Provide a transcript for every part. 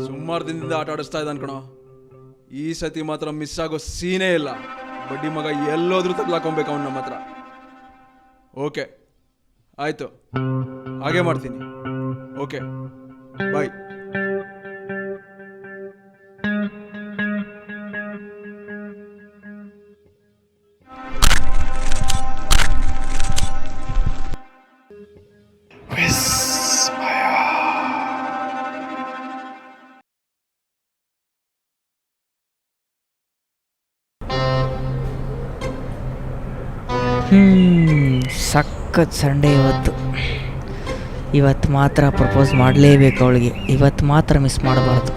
ಸುಮಾರು ದಿನದಿಂದ ಆಟ ಆಡಿಸ್ತಾ ಇದ್ದಾನೆ ಕಣೋ. ಈ ಸತಿ ಮಾತ್ರ ಮಿಸ್ ಆಗೋ ಸೀನೇ ಇಲ್ಲ. ಬಡ್ಡಿ ಮಗ ಎಲ್ಲೋದ್ರೂ ತಗ್ಲಾಕೊಬೇಕು ಅವನು ನಮ್ಮ ಹತ್ರ. ಓಕೆ ಆಯ್ತು, ಹಾಗೆ ಮಾಡ್ತೀನಿ. Okay bye. ಸಖತ್ ಸಂಡೇ ಇವತ್ತು ಮಾತ್ರ ಪ್ರಪೋಸ್ ಮಾಡಲೇಬೇಕು ಅವಳಿಗೆ. ಇವತ್ತು ಮಾತ್ರ ಮಿಸ್ ಮಾಡಬಾರ್ದು.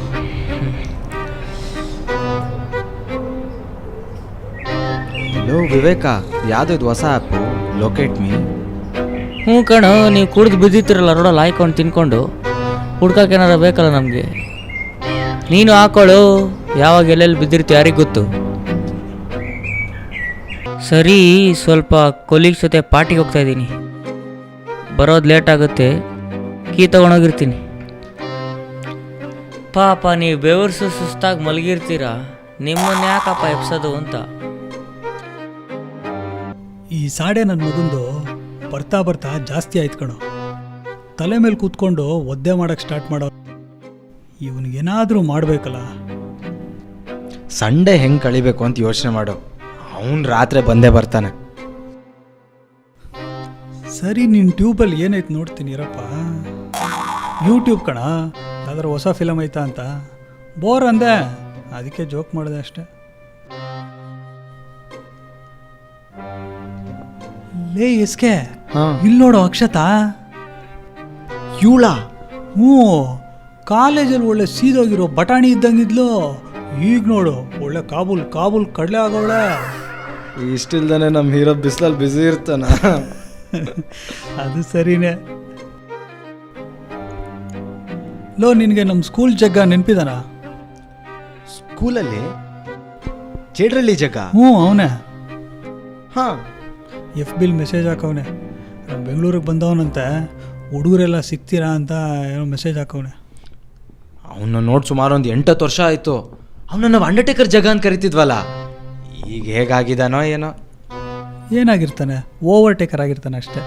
ಹಲೋ ವಿವೇಕ, ಯಾವುದು ಇದು ಹೊಸ ಆ್ಯಪು ಲೊಕೇಟ್ ಮೀ? ಹ್ಞೂ ಕಣೋ, ನೀವು ಕುಡಿದು ಬಿದ್ದಿತ್ತಿರಲ್ಲ ರೋಡಲ್ಲಿ ಹಾಯ್ಕೊಂಡು ತಿನ್ಕೊಂಡು. ಹುಡ್ಕಕ್ಕೆ ಏನಾರ ಬೇಕಲ್ಲ ನಮಗೆ. ನೀನು ಹಾಕೊಳ್ಳು, ಯಾವಾಗ ಎಲ್ಲೆಲ್ಲಿ ಬಿದ್ದಿರ್ತೀವಿ ಯಾರಿಗೆ ಗೊತ್ತು. ಸರಿ, ಸ್ವಲ್ಪ ಕೊಲೀಗ್ಸ್ ಜೊತೆ ಪಾರ್ಟಿಗೆ ಹೋಗ್ತಾ ಇದ್ದೀನಿ. ಬರೋದು ಲೇಟ್ ಆಗುತ್ತೆ, ಕೀ ತೊಗೊಂಡೋಗಿರ್ತೀನಿ. ಪಾಪ ನೀವು ಬೆವರ್ಸು ಸುಸ್ತಾಗಿ ಮಲಗಿರ್ತೀರಾ, ನಿಮ್ಮನ್ನ ಯಾಕಪ್ಪ ಎಪ್ಸೋದು ಅಂತ. ಈ ಸಾಡೆ ನನ್ನ ಮಗಂದು ಬರ್ತಾ ಬರ್ತಾ ಜಾಸ್ತಿ ಆಯ್ತು ಕಣೋ. ತಲೆ ಮೇಲೆ ಕೂತ್ಕೊಂಡು ಒದ್ದೆ ಮಾಡೋಕ್ಕೆ ಸ್ಟಾರ್ಟ್ ಮಾಡೋ. ಇವನಿಗೇನಾದರೂ ಮಾಡಬೇಕಲ್ಲ. ಸಂಡೇ ಹೆಂಗೆ ಕಳಿಬೇಕು ಅಂತ ಯೋಚನೆ ಮಾಡು. ಅವನು ರಾತ್ರಿ ಬಂದೇ ಬರ್ತಾನೆ. ಸರಿ, ನಿನ್ನ ಟ್ಯೂಬಲ್ಲಿ ಏನೈತೆ ನೋಡ್ತೀನಿ ಇರಪ್ಪ. ಯೂಟ್ಯೂಬ್ ಕಣ, ಯಾವ್ದಾರು ಹೊಸ ಫಿಲಮ್ ಐತಾ ಅಂತ. ಬೋರ್ ಅಂದೆ, ಅದಕ್ಕೆ ಜೋಕ್ ಮಾಡಿದೆ ಅಷ್ಟೆ. ಲೇ ಎಸ್ಕೆ, ಇಲ್ಲಿ ನೋಡು ಅಕ್ಷತಾ. ಇವಳ? ಹ್ಞೂ, ಕಾಲೇಜಲ್ಲಿ ಒಳ್ಳೆ ಸೀದೋಗಿರೋ ಬಟಾಣಿ ಇದ್ದಂಗಿದ್ಲು. ಈಗ ನೋಡು ಒಳ್ಳೆ ಕಾಬೂಲ್ ಕಡಲೆ ಆಗೋಳೆ. ಇಷ್ಟಿಲ್ದಾನೆ ನಮ್ಮ ಹೀರೋ ಬಿಸಿಲಲ್ಲಿ ಬ್ಯುಸಿ ಇರ್ತಾನ. ಅದು ಸರಿನೇ. ಲೋ, ನಿನಗೆ ನಮ್ಮ ಸ್ಕೂಲ್ ಜಗ್ಗ ನೆನಪಿದಾನ? ಸ್ಕೂಲಲ್ಲಿ ಚೇಡ್ರಳ್ಳಿ ಜಗ್ಗ? ಹ್ಞೂ, ಅವನೇ. ಹಾಂ, FBಲಿ ಮೆಸೇಜ್ ಹಾಕವನೆ. ನಮ್ಮ ಬೆಂಗಳೂರಿಗೆ ಬಂದವನಂತೆ, ಹುಡುಗರೆಲ್ಲ ಸಿಗ್ತೀರಾ ಅಂತ ಏನೋ ಮೆಸೇಜ್ ಹಾಕವನೆ. ಅವನ್ನ ನೋಡಿ ಸುಮಾರು ಒಂದು 8-10 ವರ್ಷ ಆಯಿತು. ಅವನ್ನ ನಾವು ಅಂಡರ್ಟೇಕರ್ ಜಗ ಅಂತ ಕರಿತಿದ್ವಲ್ಲ, ಈಗ ಹೇಗಾಗಿದ್ದಾನೋ ಏನೋ. ಏನಾಗಿರ್ತಾನೆ, ಓವರ್ಟೇಕರ್ ಆಗಿರ್ತಾನೆ ಅಷ್ಟೇ.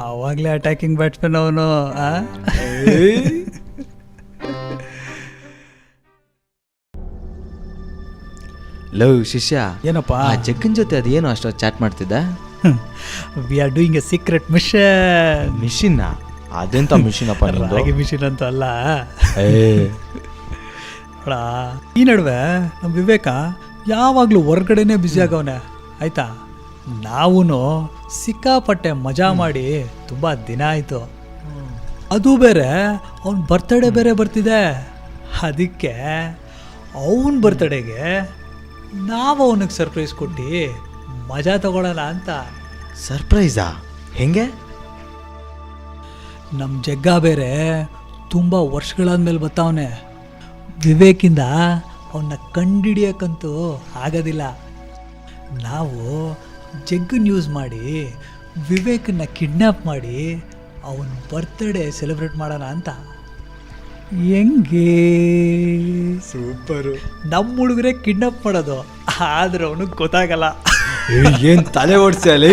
ಆವಾಗಲೇ ಅಟ್ಯಾಕಿಂಗ್ ಬ್ಯಾಟ್ಸ್ಮನ್ ಅವನು. ಲವ್ ಶಿಷ್ಯ, ಏನಪ್ಪ ಆ ಜಗ್ಗನ್ ಜೊತೆ ಅದೇನು ಅಷ್ಟೊಂದು ಚಾಟ್ ಮಾಡ್ತಿದ್ದ? We are doing a secret mission. ಮಿಷಿನ್ನ? ಅದೆಂತ ಮಿಷಿನಪ್ಪ? ರಾಗಿ ಮಿಷಿನ್ ಅಂತ ಅಲ್ಲ. ಈ ನಡುವೆ ನಮ್ಮ ವಿವೇಕ ಯಾವಾಗಲೂ ಹೊರ್ಗಡೆನೇ ಬ್ಯುಸಿ ಆಗವನೆ, ಆಯ್ತಾ? ನಾವೂ ಸಿಕ್ಕಾಪಟ್ಟೆ ಮಜಾ ಮಾಡಿ ತುಂಬ ದಿನ ಆಯಿತು. ಅದು ಬೇರೆ ಅವನ ಬರ್ತಡೇ ಬೇರೆ ಬರ್ತಿದೆ. ಅದಕ್ಕೆ ಅವನ ಬರ್ತಡೇಗೆ ನಾವು ಅವನಿಗೆ ಸರ್ಪ್ರೈಸ್ ಕೊಟ್ಟು ಮಜಾ ತಗೊಳ್ಳೋಣ ಅಂತ. ಸರ್ಪ್ರೈಸಾ? ಹೆಂಗೆ? ನಮ್ಮ ಜಗ್ಗ ಬೇರೆ ತುಂಬ ವರ್ಷಗಳಾದ್ಮೇಲೆ ಬರ್ತಾವನೆ. ವಿವೇಕಿಂದ ಅವನ್ನ ಕಂಡಿಡಿಯೋಕ್ಕಂತೂ ಆಗೋದಿಲ್ಲ. ನಾವು ಜಗ್ಗನ್ನ ಯೂಸ್ ಮಾಡಿ ವಿವೇಕನ್ನ ಕಿಡ್ನ್ಯಾಪ್ ಮಾಡಿ ಅವನ ಬರ್ತ್ಡೇ ಸೆಲೆಬ್ರೇಟ್ ಮಾಡೋಣ ಅಂತ. ಹೆಂಗೆ? ಸೂಪರು. ನಮ್ಮ ಹುಡುಗರೇ ಕಿಡ್ನಾಪ್ ಮಾಡೋದು, ಆದ್ರೆ ಅವನಿಗೆ ಗೊತ್ತಾಗಲ್ಲ. ಏನು ತಲೆ ಓಡಿಸ್ಯಾಲ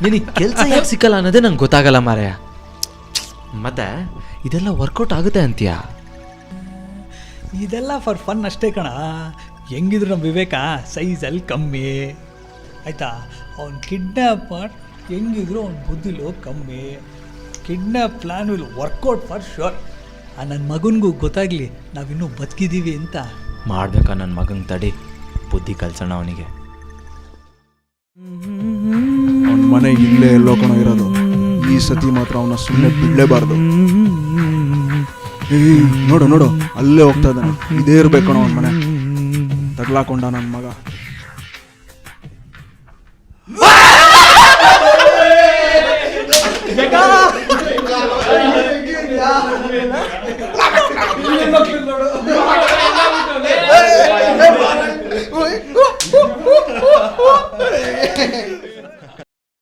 ನಿನಗೆ ಕೆಲಸ ಯಾಕೆ ಸಿಕ್ಕಲ್ಲ ಅನ್ನೋದೇ ನಂಗೆ ಗೊತ್ತಾಗಲ್ಲ ಮಾರಾಯ. ಮತ್ತೆ ಇದೆಲ್ಲ ವರ್ಕೌಟ್ ಆಗುತ್ತೆ ಅಂತೀಯಾ? ಇದೆಲ್ಲ ಫಾರ್ ಫನ್ ಅಷ್ಟೇ ಕಣ. ಹೆಂಗಿದ್ರು ನಮ್ಮ ವಿವೇಕ ಸೈಜಲ್ಲಿ ಕಮ್ಮಿ, ಆಯಿತಾ? ಅವ್ನು ಕಿಡ್ನ್ಯಾಪ್ ಮಾಡಿ ಹೆಂಗಿದ್ರು ಅವ್ನ ಬುದ್ಧಿಲೂ ಕಮ್ಮಿ. Kidnap plan will work out for sure. ನನ್ನ ಮಗನಿಗೂ ಗೊತ್ತಾಗಲಿ ನಾವಿನ್ನೂ ಬದುಕಿದ್ದೀವಿ ಅಂತ. ಮಾಡ್ಬೇಕಾ ನನ್ನ ಮಗನ ತಡಿ, ಬುದ್ಧಿ ಕಲ್ಸೋಣ ಅವನಿಗೆ. ಅವನ ಮನೆ ಇಲ್ಲೇ ಎಲ್ಲೋ ಕಣ ಇರೋದು. ಈ ಸತಿ ಮಾತ್ರ ಅವನ ಸುಮ್ಮನೆ ಬಿಡಲೇಬಾರ್ದು. ನೋಡು ನೋಡು, ಅಲ್ಲೇ ಹೋಗ್ತಾ ಇದ್ದಾನೆ. ಇದೇ ಇರ್ಬೇಕು ಕಣ ಅವನ ಮನೆ. ತಗ್ಲಾಕೊಂಡ ನನ್ನ ಮಗ.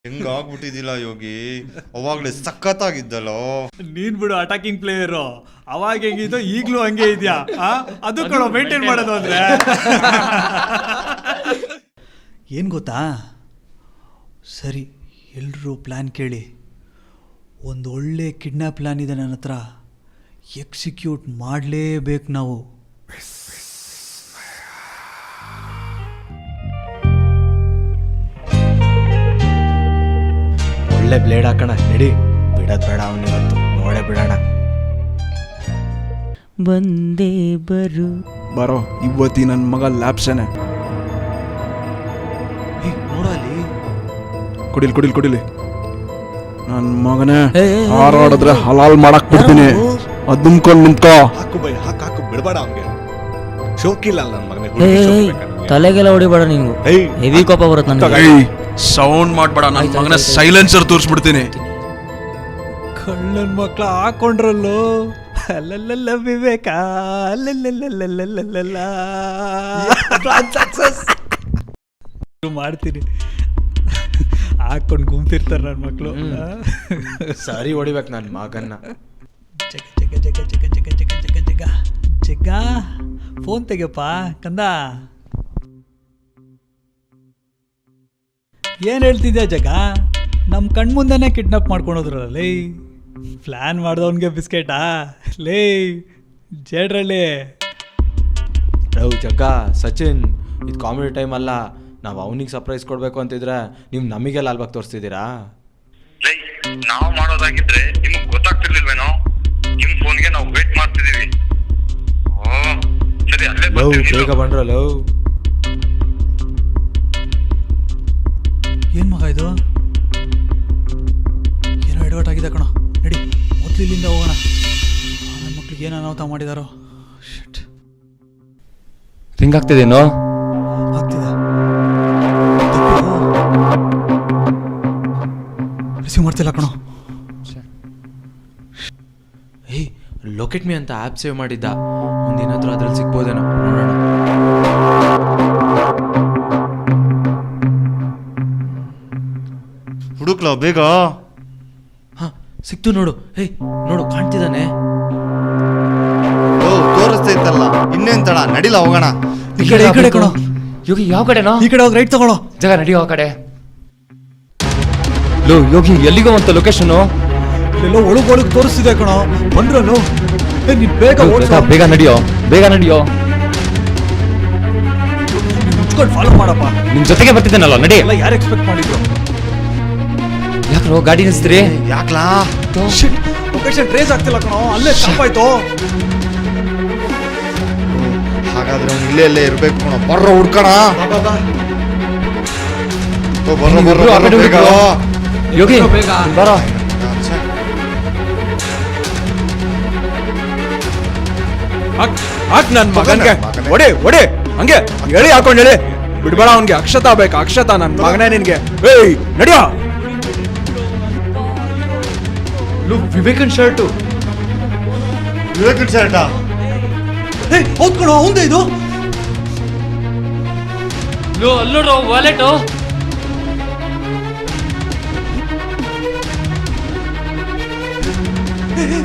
ಹೆಂಗಾಗ್ಬಿಟ್ಟಿದೀರ ಬಂದಿಲ್ಲ ಯೋಗಿ, ಅವಾಗ್ಲೇ ಸಖತ್ತಾಗಿದ್ದಲ್ಲೋ. ನೀನ್ ಬಿಡು ಅಟಾಕಿಂಗ್ ಪ್ಲೇಯರು, ಅವಾಗ ಹೆಂಗಿದ್ದೋ ಈಗಲೂ ಹಂಗೆ ಇದೆಯಾ? ಅದು ಕೂಡ ಮೇಂಟೈನ್ ಮಾಡೋದು ಅಂದ್ರೆ ಏನು ಗೊತ್ತಾ? ಸರಿ, ಎಲ್ಲರೂ ಪ್ಲ್ಯಾನ್ ಕೇಳಿ. ಒಂದು ಒಳ್ಳೆ ಕಿಡ್ನ್ಯಾಪ್ ಪ್ಲ್ಯಾನ್ ಇದೆ ನನ್ನ ಹತ್ರ. ಎಕ್ಸಿಕ್ಯೂಟ್ ಮಾಡಲೇಬೇಕು ನಾವು. ಒಳ್ಳೆ ಬ್ಲೇಡ್ ಹಾಕೋಣ, ನಡಿ. ಬಿಡೋದು ಬೇಡ ಅವನಿವತ್ತು, ನೋಡೇ ಬಿಡೋಣ. ಬಂದೇ ಬರು ಬರೋ, ಇವತ್ತಿ ನನ್ನ ಮಗ ಲ್ಯಾಬ್ಸೇನೆ. ನೋಡ ಅಲ್ಲಿ, ಕುಡಿಲಿ ನನ್ನ ಮಗನೇ. ಹಾರಾಡಿದ್ರೆ ಹಲಾಲ್ ಮಾಡಕ್ ಬಿಡ್ತೀನಿ. ಅದ್ ನಿಂತ್ಕೋ. ಹಾಕು ಬೈ, ಹಾಕು ಬಿಡಬೇಡ ಅವ್ನಿಗೆ. ಶೋಕಿಲ್ಲ ನನ್ನ ಮಗನೇ. ತಲೆಗೆಲ್ಲ ಹೊಡಿಬೇಡ ನಿನ್ಗೂ, ಹೆವಿ ಕೋಪ ಬರುತ್ತೆ ನನಗೆ. ಸೌಂಡ್ ಮಾಡ್ಬೇಡ ನನ್ನ ಮಗನ, ಸೈಲೆನ್ಸರ್ ತೋರಿಸ್ಬಿಡ್ತೀನಿ. ಕಳ್ಳನ್ ಮಕ್ಳ ಹಾಕೊಂಡ್ರಲ್ಲೋ, ಅಲ್ಲಲ್ಲ ವಿವೇಕ, ಅಲ್ಲಲ್ಲ ಸಕ್ಸಸ್ ಮಾಡ್ತೀನಿ. ಹಾಕೊಂಡು ಗುಂತಿರ್ತಾರೆ ನನ್ನ ಮಕ್ಕಳು. ಸರಿ ಹೊಡಿಬೇಕು ನನ್ನ ಮಗನ್ನ. ಜಗ ಜಗ ಜಗ ಜಗ ಜಗ ಜಗ ಜಗ ಜಗ ಜಗ ಫೋನ್ ತೆಗೆಯಪ್ಪ ಕಂದ. ಏನು ಹೇಳ್ತಿದ್ಯಾ ಜಗ? ನಮ್ಮ ಕಣ್ಮುಂದೆನೇ ಕಿಡ್ನಾಪ್ ಮಾಡ್ಕೊಳೋದ್ರಲ್ಲ ಲೇ. ಪ್ಲ್ಯಾನ್ ಮಾಡ್ದವನ್ಗೆ ಬಿಸ್ಕೆಟಾ ಲೇ ಜೇಡ್ರಳ್ಳಿ? ರವ್ ಜಗ್ಗ, ಸಚಿನ್, ಇದು ಕಾಮಿಡಿ ಟೈಮ್ ಅಲ್ಲ. ನಾವು ಅವನಿಗೆ ಸರ್ಪ್ರೈಸ್ ಕೊಡಬೇಕು ಅಂತಿದ್ರೆ ನೀವು ನಮಗೆಲ್ಲ ಅಲ್ಬಾಗ್ ತೋರಿಸ್ತಿದ್ದೀರಾ? ನಾವು ಮಾಡೋದಾಗಿದ್ರೆ ನಿಮ್ಗೆ ಗೊತ್ತಾಗ್ತಿರ್ಲಿಲ್ವೇನೋ? ನಿಮ್ ಫೋನ್ಗೆ ನಾವು ವೇಟ್ ಮಾಡ್ತಿದೀವಿ. ಸರಿ, ಅಲ್ಲೇ ಲವ್ ಬೇಗ ಬಂದ್ರ ಲವ್. ಏನು ಮಗ ಇದು? ಏನೋ ಎಡವಟ್ ಆಗಿದೆ ಕಣೋ. ನಡಿ ಮೊದಲು ಇಲ್ಲಿಂದ ಹೋಗೋಣ. ನನ್ನ ಮಕ್ಳಿಗೆ ಏನೋ ಅನಾಹುತ ಮಾಡಿದಾರೋ. ಶಿಟ್, ರಿಂಗ್ ಆಗ್ತಿದೇನೋ? ಆಗ್ತಿದೆ. ರಿಸೀವ್ ಮಾಡ್ತಿಲ್ಲ ಕಣೋ. ಏಯ್, ಲೊಕೇಟ್ ಮೀ ಅಂತ ಆ್ಯಪ್ ಸೇವ್ ಮಾಡಿದ್ದ. ಒಂದೇನಾದ್ರೂ ಅದ್ರಲ್ಲಿ ಸಿಗ್ಬೋದೇನೋ, ನೋಡೋಣ. ಹುಡುಕ್ಲ ಬೇಗ. ಹಾ, ಸಿಕ್ತು ನೋಡು. ಏಯ್ ನೋಡು, ಕಾಣ್ತಿದ್ದಾನೆ. ಓ, ತೋರಿಸ್ತಾ ಇತ್ತಲ್ಲ, ಇನ್ನೇನ್ ತಡ, ನಡಿಲ ಹೋಗೋಣ. ಈ ಕಡೆ ಕಣೋ. ಯೋಗಿ ಯಾವ ಕಡೆನೋ? ಈ ಕಡೆ ಹೋಗಿ ರೈಟ್ ತಗೊಳ್ಳೋ. ಜಗ ನಡಿಯೋ ಆ ಕಡೆ. ಲೋ ಯೋಗಿ, ಎಲ್ಲಿಗೋ ಅಂತ ಲೊಕೇಶನ್ ಎಲ್ಲೋ ಒಳಗೆ ತೋರಿಸ್ತಿದೆ ಕಣೋ. ಬಂದ್ರಲ್ಲೋ. ನೀನ್ ಬೇಗ ಓಡ್ಸೋ. ಬೇಗ ನಡಿಯೋ. ಮುಚ್ಕೊಂಡು ಫಾಲೋ ಮಾಡಪ್ಪ. ನಿಮ್ ಜೊತೆಗೆ ಬರ್ತಿದ್ದೇನಲ್ಲ, ನಡಿ. ಎಲ್ಲ ಯಾರು ಎಕ್ಸ್ಪೆಕ್ಟ್ ಮಾಡಿದ್ರು? ಯಾಕ್ರೋ ಗಾಡಿ ನಿಲ್ಸಿದ್ರಿ? ಯಾಕ್ಲಾ? ಶಿಟ್, ಲೊಕೇಶನ್ ಟ್ರೇಸ್ ಆಗ್ತಿಲ್ಲ ಕಣೋ. ಅಲ್ಲೇ ಸ್ಟಾಪ್ ಆಯ್ತು. ಹಾಗಾದ್ರೆ ಅವ್ನು ಇಲ್ಲೇ ಇರ್ಬೇಕು ಕಣ. ಬರ್ರ ಹುಡ್ಕಣ. ಬರ್ರ ಬೇಗ. ಯೋಗಿ ಬರೋ. ಹಾಕ್ ನನ್ ಮಗನ್ಗೆ. ಒಡೆ ಹಂಗೆ ಹೇಳಿ ಹಾಕೊಂಡ್ ಹೇಳಿ. ಬಿಡ್ಬೇಡ ಅವನ್ಗೆ. ಅಕ್ಷತಾ ಬೇಕಾ? ಅಕ್ಷತಾ ನನ್ ಮಗನೇ ನಿನ್ಗೆ. ಏಯ್ ನಡಿಯೋ. ವಿವೇಕನ್ ಶರ್ಟು. ವಿವೇಕನ್ ಶರ್ಟಾ? ಹೌದ್ ಕಣೋ, ಅವಂದೇ ಇದು. ಅಲ್ಲೋಡ್ರೋ ವಾಲೆಟು.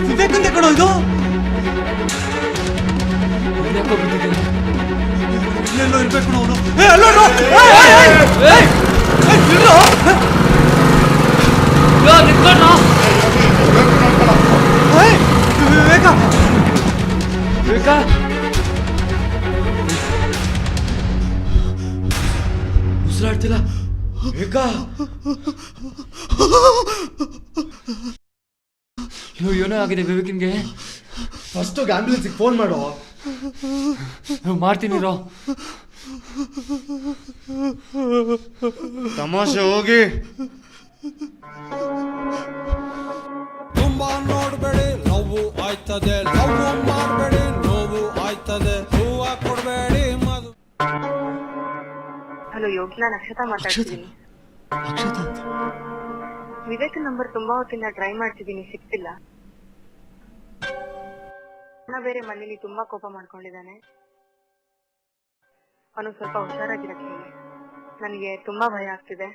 ವಿವೇಕಂದೇ ಕಣೋ ಇದು. ಇಲ್ಲೆಲ್ಲೋ ಇರ್ಬೇಕು ಅವನು. ವಿವೇಕ ಉಸಿರಾಡ್ತಿಲ್ಲ. ವಿವೇಕ, ಏನೋ ಆಗಿದೆ ವಿವೇಕನ್ಗೆ. ಫಸ್ಟ್ ಆಂಬ್ಯುಲೆನ್ಸ್ಗೆ ಫೋನ್ ಮಾಡು. ಮಾಡ್ತೀನಿ ರೋ. ತಮಾಷೆ ಹೋಗಿ. ತುಂಬಾ ನೋಡ್ಬೇಡಿ, ನೋವು ಆಯ್ತದೆ. ಲವ್ ಮಾಡಬೇಡಿ, ನೋವು ಆಯ್ತದೆ. ಹೂವ ಕೊಡ್ಬೇಡಿ, ಮದು. ಹಲೋ ಯೋಗಿ, ನಾನು ಅಕ್ಷತಾ ಮಾತಾಡ್ತಿದ್ದೀನಿ. ವಿವೇಕ್ ನಂಬರ್ ತುಂಬಾ ಹೊತ್ತಿಂದ ಟ್ರೈ ಮಾಡ್ತಿದ್ದೀನಿ, ಸಿಗ್ತಿಲ್ಲ. ಬೇರೆ ಮನೇಲಿ ತುಂಬಾ ಕೋಪ ಮಾಡ್ಕೊಂಡಿದ್ದಾನೆ. ಅವನು ಸ್ವಲ್ಪ ಹುಷಾರಾಗಿರಕ್ಕೆ. ನನಗೆ ತುಂಬಾ ಭಯ ಆಗ್ತಿದೆ.